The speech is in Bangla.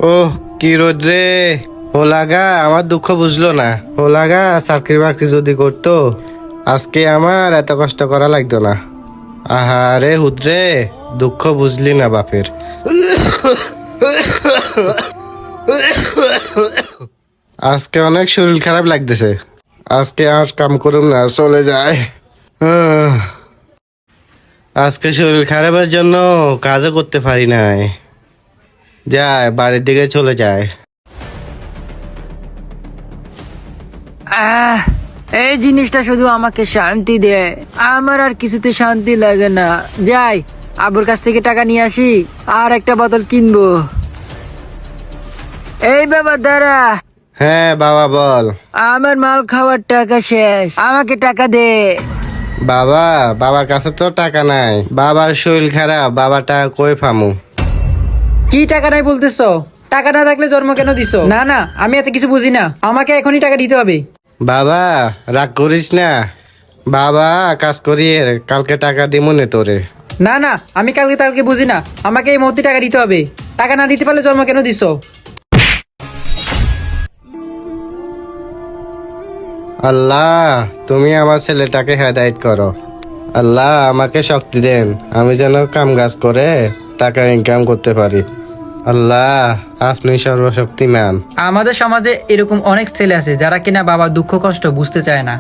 ওহ কি রোদ্রে। হোলাগা আমার দুঃখ বুঝলো না। হোলাগা চাকরি বাকরি যদি করতো আজকে আমার এত কষ্ট করা লাগতো না। আহারে হুদ্রে, দুঃখ বুঝলি না বাপের। আজকে অনেক শরীর খারাপ লাগতেছে। আজকে আর কাম করুম না, চলে যায়। আজকে শরীর খারাপের জন্য কাজও করতে পারি নাই। যায় বাড়ির দিকে চলে যায়। এই জিনিসটা শুধু আমাকে শান্তি দেয়, আমার আর কিছুতে শান্তি লাগে না। যাই আব্বুর কাছ থেকে টাকা নিয়ে আসি, আর একটা বোতল কিনবো। এই বাবা দাঁড়া। হ্যাঁ বাবা বল। আমার মাল খাওয়ার টাকা শেষ, আমাকে টাকা দে। বাবা, বাবার কাছে তো টাকা নাই। বাবার শরীর খারাপ, বাবাটা কই পামু? কি টাকা নাই বলতেছো? টাকা না থাকলে জন্ম কেন দিছো? না না, আমি এত কিছু বুঝি না, আমাকে এখনই টাকা দিতে হবে। বাবা রাগ করিস না। বাবা কাজ করি, কালকে টাকা দিমুনে তোরে। না না, আমি কালকে কালকে বুঝি না, আমাকে এই মুহূর্তে টাকা দিতে হবে। টাকা না দিতে পারলে জন্ম কেন দিছো? আল্লাহ তুমি আমার ছেলেটাকে হেদায়েত করো। আল্লাহ আমাকে শক্তি দেন, আমি যেন কাম কাজ করে টাকা ইনকাম করতে পারি। আল্লাহ আপনি সর্বশক্তিমান। আমাদের সমাজে এরকম অনেক ছেলে আছে যারা কিনা বাবার দুঃখ কষ্ট বুঝতে চায় না।